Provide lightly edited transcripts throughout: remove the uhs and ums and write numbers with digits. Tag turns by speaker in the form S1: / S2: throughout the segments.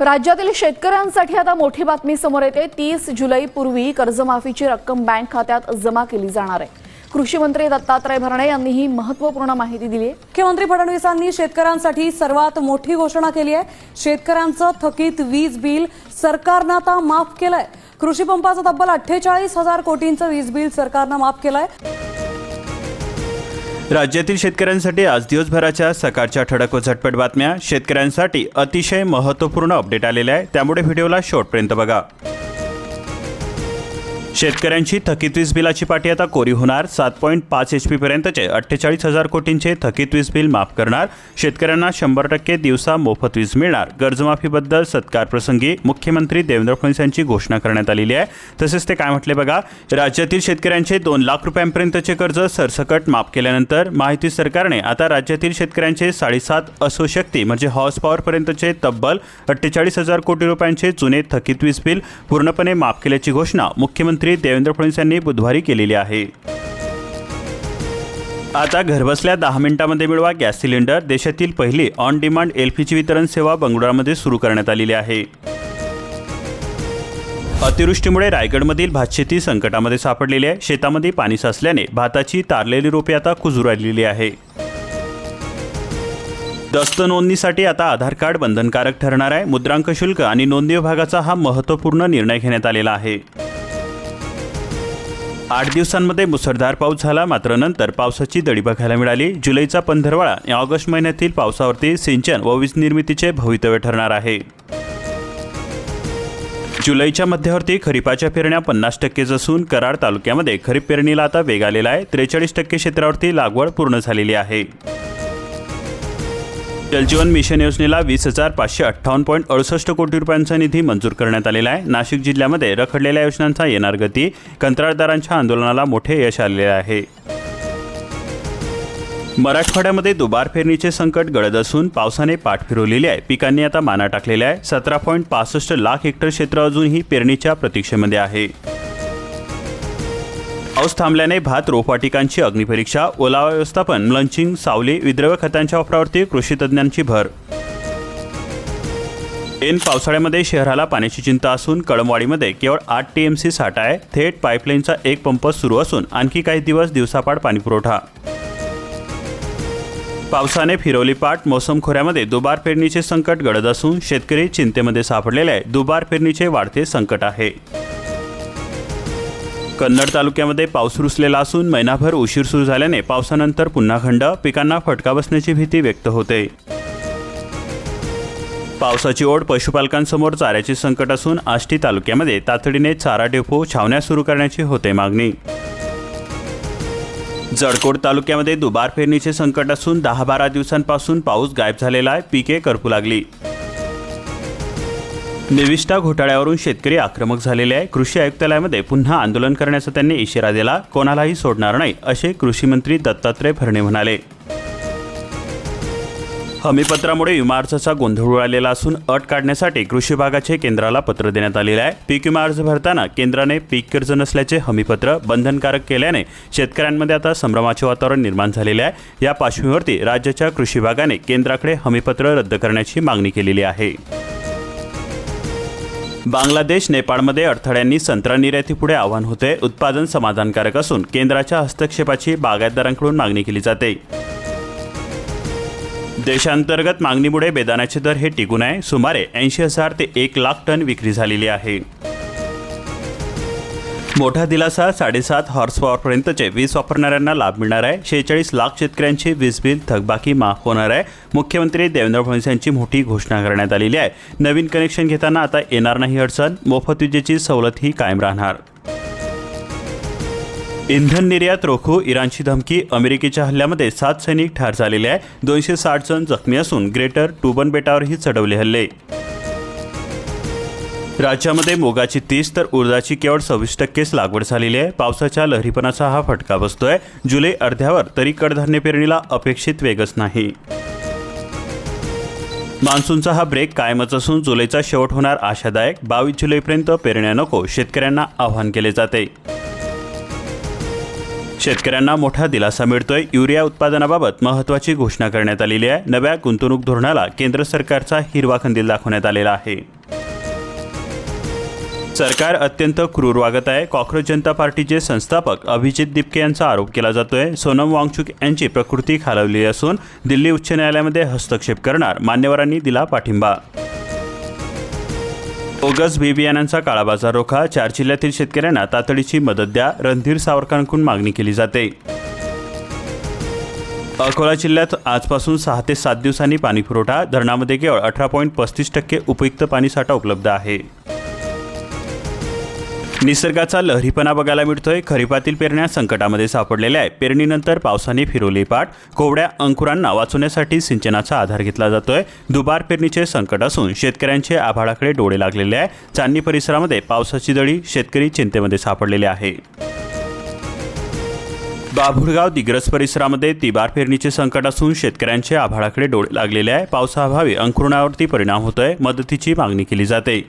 S1: राज्यातील शेतकऱ्यांसाठी आता मोठी बातमी समोर येते। 30 जुलैपूर्वी कर्जमाफीची रक्कम बँक खात्यात जमा केली जाणार आहे। कृषी मंत्री दत्तात्रय भरणे यांनी ही महत्त्वपूर्ण माहिती दिली आहे।
S2: मुख्यमंत्री फडणवीसांनी शेतकऱ्यांसाठी सर्वात मोठी घोषणा केली आहे। शेतकऱ्यांचं थकीत वीज बिल सरकारनं आता माफ केलंय। कृषी पंपाचं तब्बल 48,000 कोटींचं वीज बिल सरकारनं माफ केलंय।
S3: राज्यातील शेतकऱ्यांसाठी आज दिवसभराच्या सकाळच्या ठळक व झटपट बातम्या। शेतकऱ्यांसाठी अतिशय महत्त्वपूर्ण अपडेट आलेले आहे, त्यामुळे व्हिडिओला शेवटपर्यंत बघा। शेतकऱ्यांची थकीत वीज बिलाची पाटी आता कोरी होणार। 7.5 HP पर्यंतचे 48,000 कोटींचे थकीत वीज बिल माफ करणार। शेतकऱ्यांना 100% दिवसा मोफत वीज मिळणार। कर्जमाफीबद्दल सत्कार प्रसंगी मुख्यमंत्री देवेंद्र फडणवीस यांची घोषणा करण्यात आलेली आहे। तसेच ते काय म्हटले बघा, राज्यातील शेतकऱ्यांचे 2 लाख रुपयांपर्यंतचे कर्ज सरसकट माफ केल्यानंतर महायुती सरकारने आता राज्यातील शेतकऱ्यांचे 7.5 अश्वशक्ती म्हणजे हॉर्स पॉवर पर्यंतचे तब्बल 48,000 कोटी रुपयांचे जुने थकीत वीज बिल पूर्णपणे माफ केल्याची घोषणा मुख्यमंत्री देवेंद्र फडणवीस यांनी बुधवारी केलेली आहे। आता घरबसल्या 10 मिनिटांमध्ये मिळवा गॅस सिलेंडर। देशातील पहिली ऑन डिमांड LPG वितरण सेवा बंगळुरूमध्ये सुरू करण्यात आलेली आहे। अतिवृष्टीमुळे रायगडमधील भातशेती संकटामध्ये सापडलेली आहे। शेतामध्ये पाणी साचल्याने भाताची तारलेली रोपे आता कुजू राहिलेली आहे। दस्त नोंदणीसाठी आता आधार कार्ड बंधनकारक ठरणार आहे। मुद्रांक शुल्क आणि नोंदणी विभागाचा हा महत्त्वपूर्ण निर्णय घेण्यात आलेला आहे। 8 दिवसांमध्ये मुसळधार पाऊस झाला, मात्र नंतर पावसाची दडी बघायला मिळाली। जुलैचा पंधरवडा या ऑगस्ट महिन्यातील पावसावरती सिंचन व वीज निर्मितीचे भवितव्य ठरणार आहे। जुलैच्या मध्यावरती खरीपाच्या पेरण्या 50% असून कराड तालुक्यामध्ये खरीप पेरणीला आता वेग आलेला आहे। 43% क्षेत्रावरती लागवड पूर्ण झालेली आहे। जलजीवन मिशन योजनेला 20,558.68 कोटी रुपयांचा निधी मंजूर करण्यात आलेला आहे। नाशिक जिल्ह्यामध्ये रखडलेल्या योजनांचा येणार गती। कंत्राटदारांच्या आंदोलनाला मोठे यश आलेले आहे। मराठवाड्यामध्ये दुबार पेरणीचे संकट गळत असून पावसाने पाठ फिरवलेली आहे। पिकांनी आता माना टाकलेला आहे। 17.65 लाख हेक्टर क्षेत्र अजूनही पेरणीच्या प्रतीक्षेमध्ये आहे। पाऊस थांबल्याने भात रोपवाटिकांची अग्निपरीक्षा, ओलावा व्यवस्थापन, मल्चिंग, सावली, विद्रव्य खतांच्या वापरावरती कृषी तज्ज्ञांची भर। ऐन पावसाळ्यामध्ये शहराला पाण्याची चिंता असून कळमवाडीमध्ये केवळ 8 TMC साठा आहे। थेट पाईपलाईनचा एक पंप सुरू असून आणखी काही दिवस दिवसापाड पाणीपुरवठा। पावसाने फिरवली पाठ। मोसम खोऱ्यामध्ये दुबार पेरणीचे संकट गळत असून शेतकरी चिंतेमध्ये सापडलेले आहे। दुबार पेरणीचे वाढते संकट आहे। कन्नड तालुक्यामध्ये पाऊस रुसलेला असून महिनाभर उशीर सुरू झाल्याने पावसानंतर पुन्हा खंड। पिकांना फटका बसण्याची भीती व्यक्त होते। पावसाची ओढ पशुपालकांसमोर चाऱ्याचे संकट असून आष्टी तालुक्यामध्ये तातडीने चारा डेपो छावण्या सुरू करण्याची होते मागणी। जळकोट तालुक्यामध्ये दुबार पेरणीचे संकट असून 10-12 दिवसांपासून पाऊस गायब झालेला आहे। पिके करपू लागली। निविष्ठा घोटाळ्यावरून शेतकरी आक्रमक झालेले आहे। कृषी आयुक्तालयामध्ये पुन्हा आंदोलन करण्याचा त्यांनी इशारा दिला। कोणालाही सोडणार नाही असे कृषी मंत्री दत्तात्रय भरणे म्हणाले। हमीपत्रामुळे विमा अर्जाचा गोंधळ उडालेला असून अट काढण्यासाठी कृषी विभागाचे केंद्राला पत्र देण्यात आलेले आहे। पीक विमा अर्ज भरताना केंद्राने पीक कर्ज नसल्याचे हमीपत्र बंधनकारक केल्याने शेतकऱ्यांमध्ये आता संभ्रमाचे वातावरण निर्माण झालेले आहे। या पार्श्वभूमीवरती राज्याच्या कृषी विभागाने केंद्राकडे हमीपत्र रद्द करण्याची मागणी केलेली आहे। बांगलादेश नेपाळमध्ये अडथळ्यांनी संत्रा निर्यातीपुढे आव्हान होते। उत्पादन समाधानकारक असून केंद्राच्या हस्तक्षेपाची बागायतदारांकडून मागणी केली जाते। देशांतर्गत मागणीमुळे बेदाण्याचे दर हे टिकून आहे। सुमारे 80,000 ते 1 लाख टन विक्री झालेली आहे। मोठा दिलासा। 7.5 हॉर्स पॉवर पर्यंतचे वीज वापरणाऱ्यांना लाभ मिळणार आहे। 46 लाख शेतकऱ्यांची वीज बिल थकबाकी माफ होणार आहे। मुख्यमंत्री देवेंद्र फडणवीस यांची मोठी घोषणा करण्यात आलेली आहे। नवीन कनेक्शन घेताना आता येणार नाही अडचण। मोफत विजेची सवलत ही कायम राहणार। इंधन निर्यात रोखू, इराणची धमकी। अमेरिकेच्या हल्ल्यामध्ये 7 सैनिक ठार झालेले आहे। 260 जण जखमी असून ग्रेटर टुबन बेटावरही चढवले हल्ले। राज्यामध्ये मुगाची 30 तर उडदाची केवळ 26% लागवड झालेली आहे। पावसाच्या लहरीपणाचा हा फटका बसतोय। जुलै अर्ध्यावर तरी कडधान्य पेरणीला अपेक्षित वेगच नाही। मान्सूनचा हा ब्रेक कायमच असून जुलैचा शेवट होणार आशादायक। 22 जुलैपर्यंत पेरण्या नको, शेतकऱ्यांना आवाहन केले जाते। शेतकऱ्यांना मोठा दिलासा मिळतोय. युरिया उत्पादनाबाबत महत्त्वाची घोषणा करण्यात आलेली आहे. नव्या गुंतवणूक धोरणाला केंद्र सरकारचा हिरवा कंदील दाखवण्यात आलेला आहे. सरकार अत्यंत क्रूर वागत आहे. कॉक्रोच जनता पार्टीचे संस्थापक अभिजित दिपके यांचा आरोप केला जातोय. सोनम वांगचुक यांची प्रकृती खालावली असून दिल्ली उच्च न्यायालयामध्ये हस्तक्षेप करणार मान्यवरांनी दिला पाठिंबा. बोगस बी बियाण्यांचा काळाबाजार रोखा. 4 जिल्ह्यातील शेतकऱ्यांना तातडीची मदत द्या. रणधीर सावरकरांकडून मागणी केली जाते. अकोला जिल्ह्यात आजपासून 6 ते 7 दिवसांनी पाणीपुरवठा. धरणामध्ये केवळ 18.35% उपयुक्त पाणीसाठा उपलब्ध आहे. निसर्गाचा लहरीपणा बघायला मिळतोय. खरीपातील पेरण्या संकटामध्ये सापडलेल्या आहे. पेरणीनंतर पावसाने फिरवली पाठ. कोवड्या अंकुरांना वाचवण्यासाठी सिंचनाचा आधार घेतला जातोय. दुबार पेरणीचे संकट असून शेतकऱ्यांचे आभाळाकडे डोळे लागलेले आहे. चांदणी परिसरामध्ये पावसाची दडी. शेतकरी चिंतेमध्ये सापडलेले आहे. बाभुळगाव दिग्रस परिसरामध्ये तिबार पेरणीचे संकट असून शेतकऱ्यांचे आभाळाकडे डोळे लागलेले आहे. पावसाअभावी अंकुरणावरती परिणाम होतोय. मदतीची मागणी केली जाते.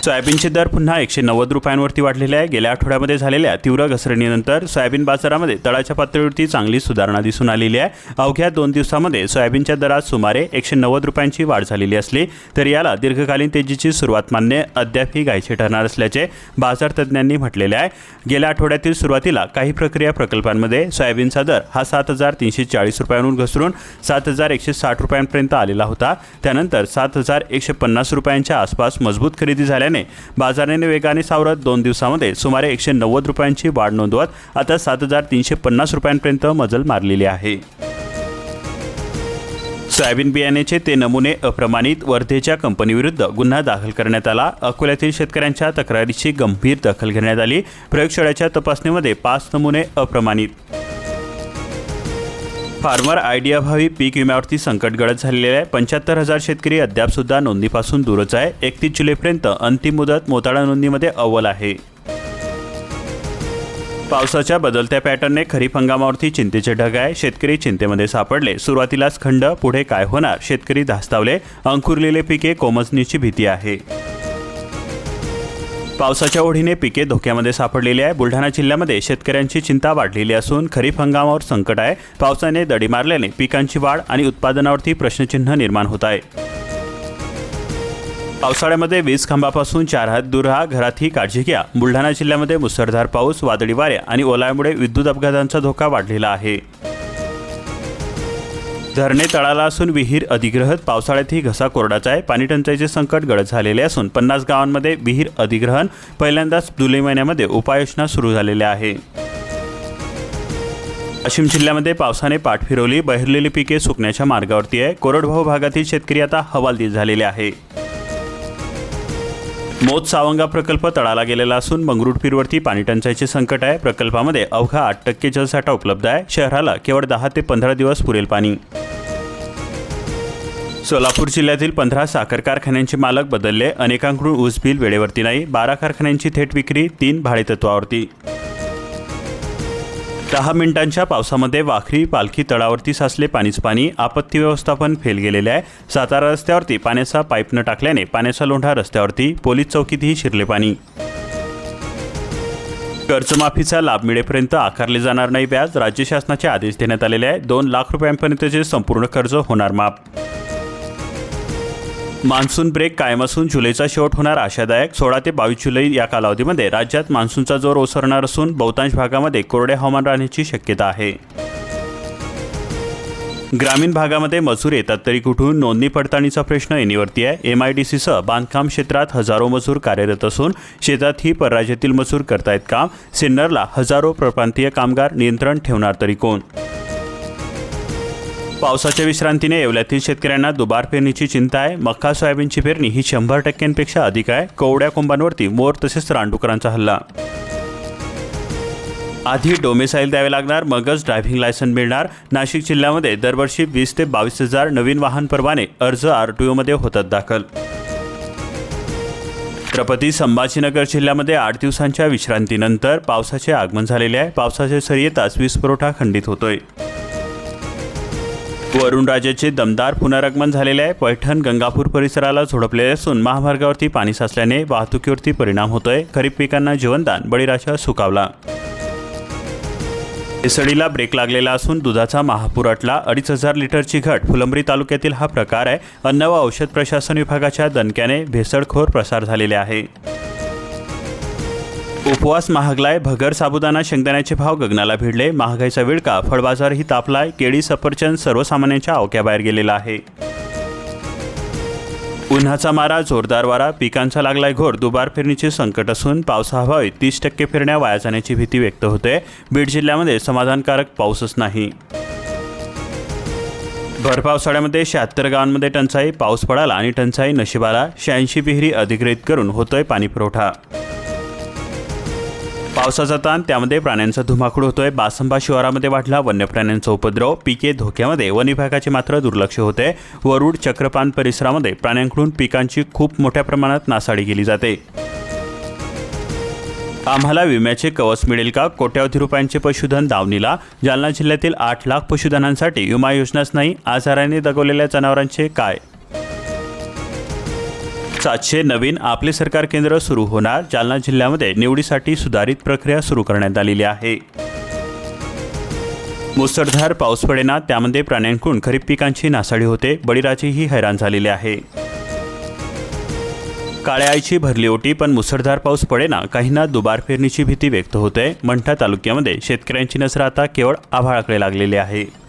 S3: सोयाबीनचे दर पुन्हा 190 रुपयांवरती वाढलेले आहे. गेल्या आठवड्यामध्ये झालेल्या तीव्र घसरणीनंतर सोयाबीन बाजारामध्ये तळाच्या पातळीवरती चांगली सुधारणा दिसून आलेली आहे. अवघ्या 2 दिवसामध्ये सोयाबीनच्या दरात सुमारे 190 रुपयांची वाढ झालेली असली तरी याला दीर्घकालीन तेजीची सुरुवात मानणे अद्यापही गायचे ठरणार असल्याचे बाजार तज्ज्ञांनी म्हटलेले आहे. गेल्या आठवड्यातील सुरुवातीला काही प्रक्रिया प्रकल्पांमध्ये सोयाबीनचा दर हा 7,340 रुपयांवरून घसरून 7,160 रुपयांपर्यंत आलेला होता. त्यानंतर 7,150 रुपयांच्या आसपास मजबूत खरेदी झाल्याने बाजाराने वेगाने सावरत 2 दिवसामध्ये सुमारे 190 रुपयांची वाढ नोंदवत आता 7,350 रुपयांपर्यंत मजल मारलेली आहे. सोयाबीन बियाण्याचे ते नमुने अप्रमाणित. वर्धेच्या कंपनीविरुद्ध गुन्हा दाखल करण्यात आला. अकोल्यातील शेतकऱ्यांच्या तक्रारीची गंभीर दखल घेण्यात आली. प्रयोगशाळेच्या तपासणीमध्ये 5 नमुने अप्रमाणित. फार्मर आयडियाभावी पीक विम्यावरती संकट गडद झालेले आहे. 75,000 शेतकरी अद्यापसुद्धा नोंदणीपासून दूरच आहे. 31 जुलैपर्यंत अंतिम मुदत. मोताळा नोंदणीमध्ये अव्वल आहे. पावसाच्या बदलत्या पॅटर्नने खरीप हंगामावरती चिंतेचे ढग आहे. शेतकरी चिंतेमध्ये सापडले. सुरुवातीलाच खंड. पुढे काय होणार? शेतकरी धास्तावले. अंकुरलेले पिके कोमजण्याची भीती आहे. पावसाच्या ओढीने पिके धोक्यामध्ये सापडलेली आहे. बुलढाणा जिल्ह्यामध्ये शेतकऱ्यांची चिंता वाढलेली असून खरीप हंगामावर संकट आहे. पावसाने दडी मारल्याने पिकांची वाढ आणि उत्पादनावरती प्रश्नचिन्ह निर्माण होत आहे. पावसाळ्यामध्ये वीज खांबापासून 4 हात दूर राहा. घरातही काळजी घ्या. बुलढाणा जिल्ह्यामध्ये मुसळधार पाऊस, वादळी वारे आणि ओलाव्यामुळे विद्युत अपघातांचा धोका वाढलेला आहे. धरणे तळाला असून विहीर अधिग्रहित. पावसाळ्यातही घसा कोरडाचा आहे. पाणी टंचाईचे संकट गडद झालेले असून 50 गावांमध्ये विहीर अधिग्रहण. पहिल्यांदाच जुलै महिन्यामध्ये उपाययोजना सुरू झालेल्या आहे. वाशिम जिल्ह्यामध्ये पावसाने पाठ फिरवली. बहिरलेली पिके सुकण्याच्या मार्गावरती आहे. कोरडवाहू भागातील शेतकरी आता हवालदिल झालेले आहे. मोत सावंगा प्रकल्प तळाला गेलेला असून मंगरुळपीरवरती पाणी टंचाईचे संकट आहे. प्रकल्पामध्ये अवघा 8% जलसाठा उपलब्ध आहे. शहराला केवळ 10 ते 15 दिवस पुरेल पाणी. सोलापूर जिल्ह्यातील 15 साखर कारखान्यांचे मालक बदलले. अनेकांकडून ऊस बिल वेळेवरती नाही. 12 कारखान्यांची थेट विक्री. 3 भाडेतत्वावरती. 10 मिनिटांच्या पावसामध्ये वाखरी पालखी तळावरती साचले पाणीच पाणी. आपत्ती व्यवस्थापन फेल गेलेले आहे. सातारा रस्त्यावरती पाण्याचा पाईप न टाकल्याने पाण्याचा लोंढा रस्त्यावरती. पोलीस चौकीतही शिरले पाणी. कर्जमाफीचा लाभ मिळेपर्यंत आकारले जाणार नाही व्याज. राज्य शासनाचे आदेश देण्यात आलेले आहे. 2 लाख रुपयांपर्यंतचे संपूर्ण कर्ज होणार माफ. मान्सून ब्रेक कायम असून जुलैचा शेवट होणार आशादायक. 16 ते 22 जुलै या कालावधीमध्ये राज्यात मान्सूनचा जोर ओसरणार असून बहुतांश भागामध्ये कोरडे हवामान राहण्याची शक्यता आहे. ग्रामीण भागामध्ये मजूर येतात तरी कुठून? नोंदणी पडताळणीचा प्रश्न ऐनीवरती आहे. MIDCसह बांधकाम क्षेत्रात हजारो मजूर कार्यरत असून शेतातही परराज्यातील मजूर करतायत काम. सिन्नरला हजारो परप्रांतीय कामगार. नियंत्रण ठेवणार तरी कोण? पावसाच्या विश्रांतीने येवल्यातील शेतकऱ्यांना दुबार पेरणीची चिंता आहे. मका सोयाबीनची पेरणी ही 100% अधिक आहे. कवड्या कोंबांवरती मोर तसेच रानडुकरांचा हल्ला. आधी डोमेसाईल द्यावे लागणार, मगच ड्रायव्हिंग लायसन मिळणार. नाशिक जिल्ह्यामध्ये दरवर्षी 20 ते 22,000 नवीन वाहन परवाने अर्ज RTOमध्ये होतात दाखल. छत्रपती संभाजीनगर जिल्ह्यामध्ये 8 दिवसांच्या विश्रांतीनंतर पावसाचे आगमन झालेले आहे. पावसाचे सरी येताच वीज पुरवठा खंडित होतोय. वरुणराजाचे दमदार पुनरागमन झालेले आहे. पैठण गंगापूर परिसराला झोडपलेले असून महामार्गावरती पाणी साचल्याने वाहतुकीवरती परिणाम होतोय. खरीप पिकांना जीवनदान. बळीराजा सुकावला. भेसळीला ब्रेक लागलेला असून दुधाचा महापूर अटला. 2,500 लिटरची घट. फुलंब्री तालुक्यातील हा प्रकार आहे. अन्न व औषध प्रशासन विभागाच्या दणक्याने भेसळखोर प्रसार झालेले आहे. उपवास महागलाय. भगर साबुदाणा शेंगदाण्याचे भाव गगनाला भिडले. महागाईचा विळका. फळबाजारही तापलाय. केळी सफरचंद सर्वसामान्यांच्या आवक्याबाहेर गेलेला आहे. उन्हाचा मारा. जोरदार वारा. पिकांचा लागलाय घोर. दुबार पेरणीचे संकट असून पावसाअभावी 30% पेरण्या वाया जाण्याची भीती व्यक्त होते. बीड जिल्ह्यामध्ये समाधानकारक पाऊसच नाही. भर पावसाळ्यामध्ये 76 गावांमध्ये टंचाई. पाऊस पडाला आणि टंचाई नशिबाला. 86 विहिरी अधिग्रहित करून होतोय पाणी पुरवठा. पावसाचा ताण, त्यामध्ये प्राण्यांचा धुमाकूळ होतोय. बासंबा शिवारामध्ये वाढला वन्य प्राण्यांचा उपद्रव. पिके धोक्यामध्ये. वन विभागाचे मात्र दुर्लक्ष होते. वरुड चक्रपान परिसरामध्ये प्राण्यांकडून पिकांची खूप मोठ्या प्रमाणात नासाडी केली जाते. आम्हाला विम्याचे कवच मिळेल का? कोट्यावधी रुपयांचे पशुधन दावणीला. जालना जिल्ह्यातील 8 लाख पशुधनांसाठी विमा योजनाच नाही. आजाराने दगवलेल्या जनावरांचे काय? 700 नवीन आपले सरकार केंद्र सुरू होणार. जालना जिल्ह्यामध्ये निवडीसाठी सुधारित प्रक्रिया सुरू करण्यात आलेली आहे. मुसळधार पाऊस पडेना, त्यामध्ये प्राण्यांकडून खरीप पिकांची नासाडी होते. बळीराजेही हैराण झालेले आहे. काळ्या आईची भरली ओटी, पण मुसळधार पाऊस पडेना. काहींना दुबार पेरणीची भीती व्यक्त होते. मंठा तालुक्यामध्ये शेतकऱ्यांची नजर आता केवळ आभाळाकडे लागलेली आहे.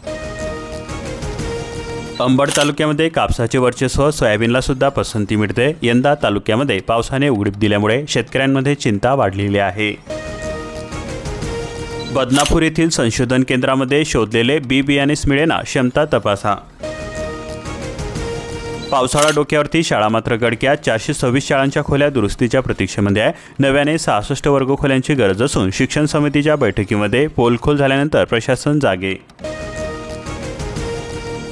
S3: अंबड तालुक्यामध्ये कापसाचे वर्चस्व. सोयाबीनला सुद्धा पसंती मिळते. यंदा तालुक्यामध्ये पावसाने उघडीप दिल्यामुळे शेतकऱ्यांमध्ये चिंता वाढलेली आहे. बदनापूर येथील संशोधन केंद्रामध्ये शोधलेले बी बियाणेच मिळेना. क्षमता तपासा. पावसाळा डोक्यावरती. शाळा मात्र गडक्यात. 426 शाळांच्या खोल्या दुरुस्तीच्या प्रतीक्षेमध्ये आहे. नव्याने 66 वर्गखोल्यांची गरज असून शिक्षण समितीच्या बैठकीमध्ये पोलखोल झाल्यानंतर प्रशासन जागे.